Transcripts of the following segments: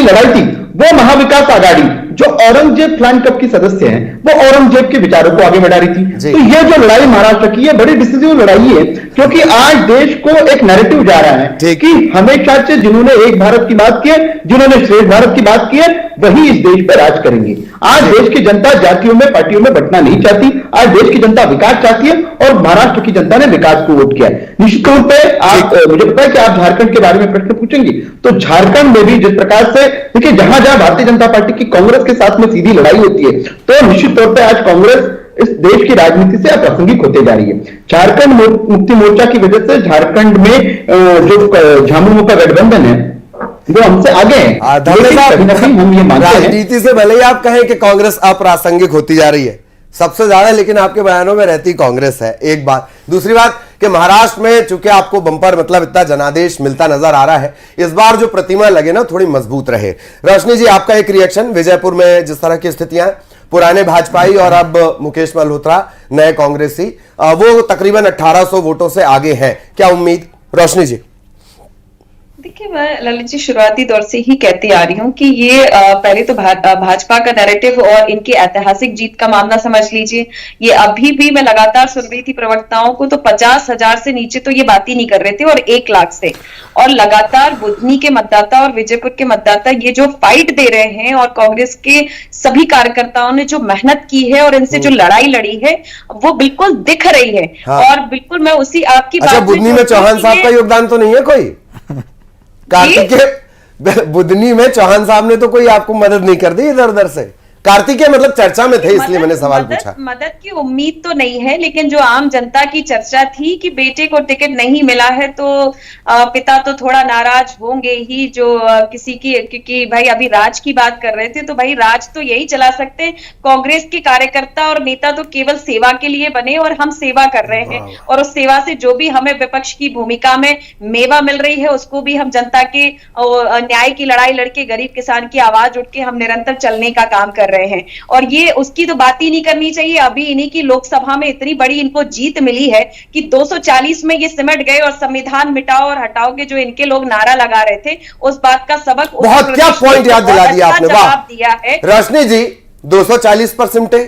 लड़ाई थी वो महाविकास आघाड़ी जो औरंगजेब फैन क्लब की सदस्य हैं वो औरंगजेब के विचारों को आगे बढ़ा रही थी। तो ये जो लड़ाई महाराष्ट्र की है बड़ी डिसिसिव लड़ाई है, क्योंकि आज देश को एक नैरेटिव जा रहा है कि हमेशा से जिन्होंने एक भारत की बात की है, जिन्होंने श्रेष्ठ भारत की बात की है, वही इस देश पर राज करेंगे। आज देश की जनता जातियों में पार्टियों में बंटना नहीं चाहती, आज देश की जनता विकास चाहती है और महाराष्ट्र की जनता ने विकास को वोट किया है। निश्चित तौर पर आप, मुझे पता है कि आप झारखंड के बारे में प्रश्न पूछेंगे, तो झारखंड में भी जिस प्रकार से देखिए जहां जहां भारतीय जनता पार्टी की कांग्रेस के साथ में सीधी लड़ाई होती है, तो निश्चित तौर पर आज कांग्रेस इस देश की राजनीति से अप्रासंगिक होते जा रही है। झारखंड मुक्ति मोर्चा की वजह से झारखंड में जो झामुमो का गठबंधन है वो हमसे आगे है। कहीं ना कहीं हम ये मानते हैं राजनीति से भले ही आप कहें कि कांग्रेस अप्रासंगिक होती जा रही है सबसे ज्यादा, लेकिन आपके बयानों में रहती कांग्रेस है, एक बात। दूसरी बात कि महाराष्ट्र में चूंकि आपको बंपर मतलब इतना जनादेश मिलता नजर आ रहा है, इस बार जो प्रतिमा लगे ना थोड़ी मजबूत रहे। रोशनी जी, आपका एक रिएक्शन, विजयपुर में जिस तरह की स्थितियां, पुराने भाजपाई और अब मुकेश मल्होत्रा नए कांग्रेसी, वो तकरीबन 1800 वोटों से आगे हैं, क्या उम्मीद? रोशनी जी। देखिए, मैं ललित जी शुरुआती दौर से ही कहती आ रही हूँ कि ये पहले तो भाजपा का नैरेटिव और इनकी ऐतिहासिक जीत का मामला समझ लीजिए। ये अभी भी मैं लगातार सुन रही थी प्रवक्ताओं को, तो 50,000 से नीचे तो ये बात ही नहीं कर रहे थे और 1 लाख से, और लगातार बुधनी के मतदाता और विजयपुर के मतदाता ये जो फाइट दे रहे हैं और कांग्रेस के सभी कार्यकर्ताओं ने जो मेहनत की है और इनसे जो लड़ाई लड़ी है वो बिल्कुल दिख रही है। हाँ। और बिल्कुल मैं उसी आपकी बात बुधनी में चौहान साहब का योगदान तो नहीं है कोई? कार्तिकेय बुधनी में चौहान साहब ने तो कोई आपको मदद नहीं कर दी इधर उधर से? कार्तिकेय मतलब चर्चा में थे इसलिए मैंने सवाल पूछा। मदद की उम्मीद तो नहीं है, लेकिन जो आम जनता की चर्चा थी कि बेटे को टिकट नहीं मिला है तो पिता तो थोड़ा नाराज होंगे ही, जो किसी की, क्योंकि भाई अभी राज की बात कर रहे थे, तो भाई राज तो यही चला सकते कांग्रेस के कार्यकर्ता और नेता, तो केवल सेवा के लिए बने और हम सेवा कर रहे हैं और उस सेवा से जो भी हमें विपक्ष की भूमिका में मेवा मिल रही है उसको भी हम जनता के न्याय की लड़ाई लड़के गरीब किसान की आवाज उठ के हम निरंतर चलने का काम कर रहे हैं। और ये उसकी तो बात ही नहीं करनी चाहिए। अभी इन्हीं की लोकसभा में इतनी बड़ी इनको जीत मिली है कि 240 में ये सिमट गए और संविधान मिटाओ और हटाओ के जो इनके लोग नारा लगा रहे थे उस बात का सबक बहुत क्या पॉइंट याद दिला दिया आपने, जवाब दिया है। रोशनी जी 240 पर सिमटे,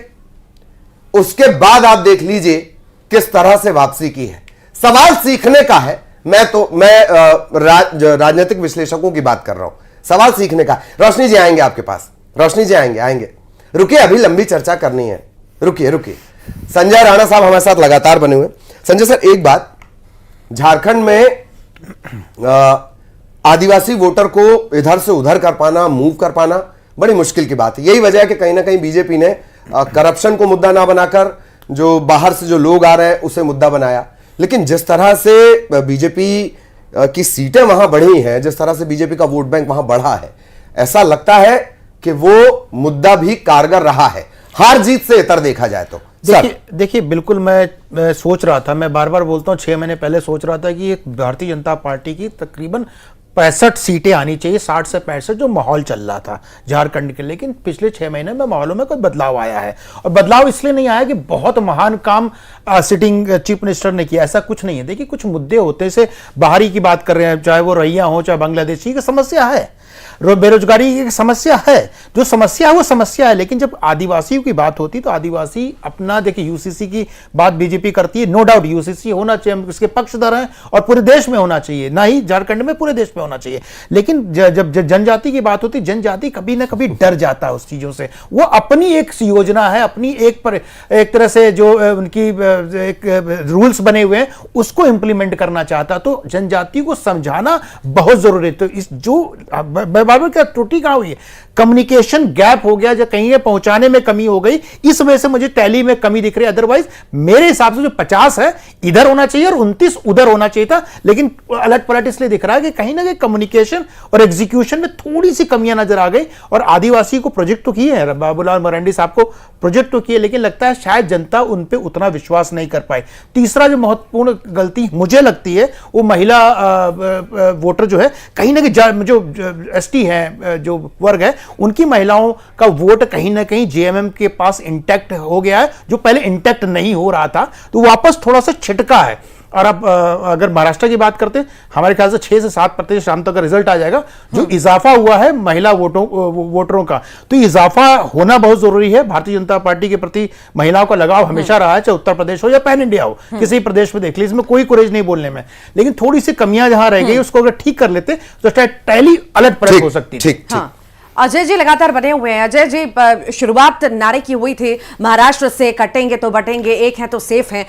उसके बाद आप देख लीजिए किस तरह से वापसी की है। सवाल सीखने का है। मैं राजनीतिक विश्लेषकों की बात कर रहा हूं, सवाल सीखने का। रोशनी जी आएंगे आपके पास, रोशनी जी आएंगे। रुकिए, अभी लंबी चर्चा करनी है, रुकिए। संजय राणा साहब हमारे साथ लगातार बने हुए। संजय सर, एक बात, झारखंड में आदिवासी वोटर को इधर से उधर कर पाना, मूव कर पाना बड़ी मुश्किल की बात है। यही वजह है कि कहीं ना कहीं बीजेपी ने करप्शन को मुद्दा ना बनाकर जो बाहर से जो लोग आ रहे हैं उसे मुद्दा बनाया। लेकिन जिस तरह से बीजेपी की सीटें वहां बढ़ी हैं, जिस तरह से बीजेपी का वोट बैंक वहां बढ़ा है, ऐसा लगता है कि वो मुद्दा भी कारगर रहा है, हार जीत से इतर देखा जाए तो। देखिए बिल्कुल मैं सोच रहा था, मैं बार बार बोलता हूं, 6 महीने पहले सोच रहा था कि एक भारतीय जनता पार्टी की तकरीबन 65 सीटें आनी चाहिए, 60 से 65 जो माहौल चल रहा था झारखंड के। लेकिन पिछले 6 महीने में माहौलों में कोई बदलाव आया है, और बदलाव इसलिए नहीं आया कि बहुत महान काम सिटिंग चीफ मिनिस्टर ने किया, ऐसा कुछ नहीं है। देखिए कुछ मुद्दे होते से बाहरी की बात कर रहे हैं, चाहे वो रैया हो चाहे बांग्लादेशी की समस्या है, बेरोजगारी की समस्या है, जो समस्या है वो समस्या है। लेकिन जब आदिवासियों की बात होती तो आदिवासी अपना, देखिए यूसीसी की बात बीजेपी करती है, नो डाउट यूसीसी होना चाहिए, हम इसके पक्षधर हैं और पूरे देश में होना चाहिए, ना ही झारखंड में, पूरे देश में होना चाहिए। लेकिन जब जनजाति की बात होती, जनजाति कभी ना कभी डर जाता है उस चीजों से। वो अपनी एक योजना है, अपनी एक तरह से जो उनकी एक रूल्स बने हुए हैं उसको इंप्लीमेंट करना चाहता, तो जनजाति को समझाना बहुत जरूरी है। तो इस जो बार क्या त्रुटि कहां हुई है, कम्युनिकेशन गैप हो गया, जो कहीं है पहुंचाने में कमी हो गई, इस वजह से मुझे टैली में कमी दिख रही है। अदरवाइज मेरे हिसाब से जो 50 है इधर होना चाहिए और 29 उधर होना चाहिए था। लेकिन अलट पलट इसलिए दिख रहा है कि कहीं ना कहीं कम्युनिकेशन और एग्जीक्यूशन में थोड़ी सी कमियां नजर आ गई। और आदिवासी को प्रोजेक्ट तो किए हैं, बाबूलाल मरांडी साहब को प्रोजेक्ट तो किए, लेकिन लगता है शायद जनता उन पर उतना विश्वास नहीं कर पाई। तीसरा जो महत्वपूर्ण गलती मुझे लगती है वो महिला वोटर जो है, कहीं ना कहीं जो एसटी है, जो वर्ग है, उनकी महिलाओं का वोट कहीं ना कहीं जेएमएम के पास इंटैक्ट हो गया है, जो पहले इंटैक्ट नहीं हो रहा था, तो वापस थोड़ा सा छिटका है। और अब अगर महाराष्ट्र की बात करते हैं, हमारे ख्याल से 6 से 7% शाम तक का रिजल्ट आ जाएगा। जो इजाफा हुआ है महिला वोटरों का, तो इजाफा होना बहुत जरूरी है। भारतीय जनता पार्टी के प्रति महिलाओं का लगाव हमेशा रहा है, चाहे उत्तर प्रदेश हो या पैन इंडिया हो, किसी प्रदेश में देख लीजिए, इसमें कोई कुरेज नहीं बोलने में। लेकिन थोड़ी सी कमियां जहां रह गई, उसको अगर ठीक कर लेते तो शायद टैली अलग पलट हो सकती है। हाँ। अजय जी लगातार बने हुए हैं। अजय जी, शुरुआत नारे की हुई थी, महाराष्ट्र से कटेंगे तो बटेंगे, एक है तो सेफ है।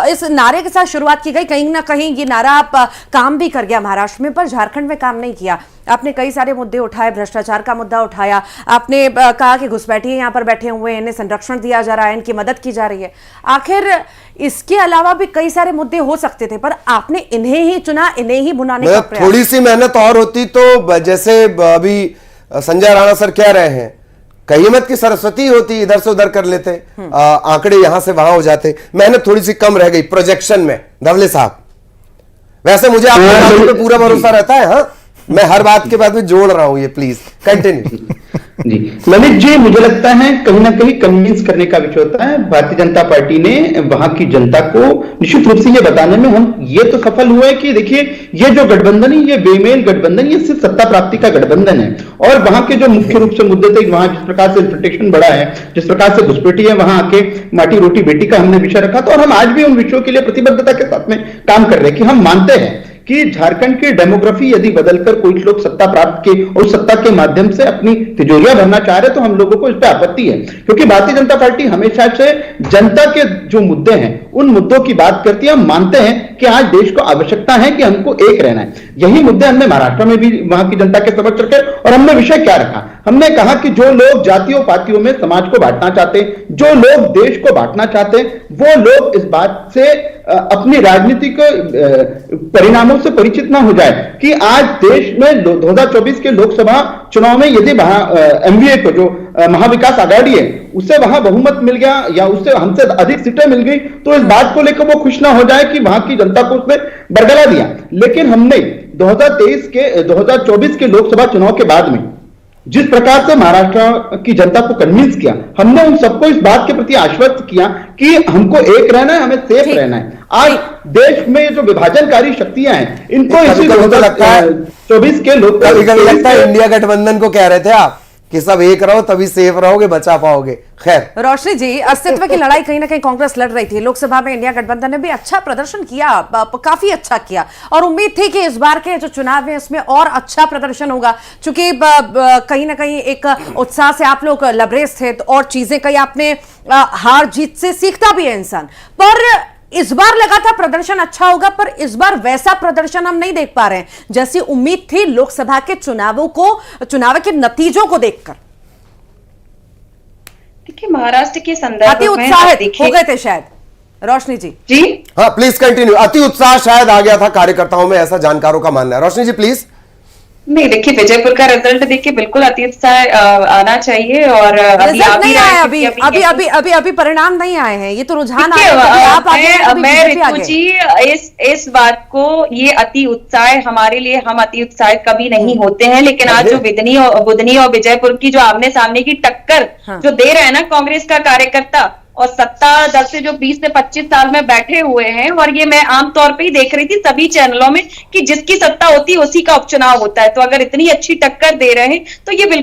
इस नारे के साथ शुरुआत की गई, कहीं ना कहीं ये नारा आप काम भी कर गया महाराष्ट्र में, पर झारखंड में काम नहीं किया। आपने कई सारे मुद्दे उठाए, भ्रष्टाचार का मुद्दा उठाया, आपने कहा कि घुसपैठिए यहाँ पर बैठे हुए हैं, इन्हें संरक्षण दिया जा रहा है, इनकी मदद की जा रही है। आखिर इसके अलावा भी कई सारे मुद्दे हो सकते थे, पर आपने इन्हें ही चुना, इन्हें ही भुनाने का प्रयास। थोड़ी सी मेहनत और होती तो, जैसे अभी संजय राणा सर कह रहे हैं, कहीं मत की सरस्वती होती, इधर से उधर कर लेते, आंकड़े यहां से वहां हो जाते। मेहनत थोड़ी सी कम रह गई प्रोजेक्शन में, धवले साहब। वैसे मुझे आपकी बातों पे पूरा भरोसा रहता है। हाँ, मैं हर बात के बाद में जोड़ रहा हूं, ये प्लीज कंटिन्यू। जी ललित जी, मुझे लगता है कहीं ना कहीं कन्विंस करने का विषय होता है। भारतीय जनता पार्टी ने वहां की जनता को निश्चित रूप से ये बताने में हम ये तो सफल हुए कि देखिए, ये जो गठबंधन है, ये बेमेल गठबंधन, ये सिर्फ सत्ता प्राप्ति का गठबंधन है। और वहां के जो मुख्य रूप से मुद्दे थे, वहां जिस प्रकार से इंफ्रास्ट्रक्चर बढ़ा है, जिस प्रकार से घुसपैठी है, वहां आके माटी रोटी बेटी का हमने विषय रखा था। और हम आज भी उन विषयों के लिए प्रतिबद्धता के साथ में काम कर रहे हैं कि हम मानते हैं कि झारखंड की डेमोग्राफी यदि बदलकर कोई लोग सत्ता प्राप्त के और सत्ता के माध्यम से अपनी तिजोरियां भरना चाह रहे, तो हम लोगों को इस पर आपत्ति है। क्योंकि भारतीय जनता पार्टी हमेशा से जनता के जो मुद्दे हैं, उन मुद्दों की बात करती है। हम मानते हैं कि आज देश को आवश्यकता है कि हमको एक रहना है। यही मुद्दे हमने महाराष्ट्र में भी वहां की जनता के समक्ष रखे। और हमने विषय क्या रखा? हमने कहा कि जो लोग जातियों पातियों में समाज को बांटना चाहते, जो लोग देश को बांटना चाहते, वो लोग इस बात से अपनी राजनीतिक परिणामों से परिचित ना हो जाए कि आज देश में 2024 के लोकसभा चुनाव में यदि एमवीए को, जो महाविकास आघाड़ी है, उससे वहां बहुमत मिल गया या उससे हमसे अधिक सीटें मिल गई, तो इस बात को लेकर वो खुश ना हो जाए कि वहां की जनता को उसने बरगला दिया। लेकिन हमने 2024 के लोकसभा चुनाव के बाद में जिस प्रकार से महाराष्ट्र की जनता को कन्विंस किया, हमने उन सबको इस बात के प्रति आश्वस्त किया कि हमको एक रहना है, हमें सेफ रहना है। आज देश में जो विभाजनकारी शक्तियां हैं, इनको इसी 2024 के लोग लगता है इंडिया गठबंधन को कह रहे थे आप कि सब एक रहो तभी सेफ रहोगे, बचा पाओगे। खैर रोशनी जी, अस्तित्व की लड़ाई कहीं ना कहीं कांग्रेस लड़ रही थी। लोकसभा में इंडिया गठबंधन ने भी अच्छा प्रदर्शन किया, काफी अच्छा किया, और उम्मीद थी कि इस बार के जो चुनाव है इसमें और अच्छा प्रदर्शन होगा, क्योंकि कहीं ना कहीं एक उत्साह से आप लोग लबरेज थे, और चीजें कहीं आपने हार जीत से सीखता भी है इंसान। पर इस बार लगा था प्रदर्शन अच्छा होगा, पर इस बार वैसा प्रदर्शन हम नहीं देख पा रहे हैं जैसी उम्मीद थी लोकसभा के चुनाव के नतीजों को देखकर। देखिए, महाराष्ट्र के संदर्भ अति में उत्साहित हो गए थे शायद रोशनी जी। जी हाँ, प्लीज कंटिन्यू। अति उत्साह शायद आ गया था कार्यकर्ताओं में, ऐसा जानकारों का मानना है। रोशनी जी प्लीज। नहीं, देखिए, विजयपुर का रिजल्ट देख के बिल्कुल अति उत्साह आना चाहिए। और अभी परिणाम नहीं आए हैं, ये तो रुझान मैं ऋतु जी इस बात को, ये अति उत्साह हमारे लिए, हम अति उत्साहित कभी नहीं होते हैं, लेकिन आज जो बुधनी और विजयपुर की जो आमने सामने की टक्कर जो दे रहे हैं ना कांग्रेस का कार्यकर्ता और सत्ता दल से जो 20 से 25 साल में बैठे हुए हैं, और ये मैं आमतौर पे ही देख रही थी सभी चैनलों में कि जिसकी सत्ता होती है उसी का उपचुनाव होता है। तो अगर इतनी अच्छी टक्कर दे रहे हैं तो ये बिल्कुल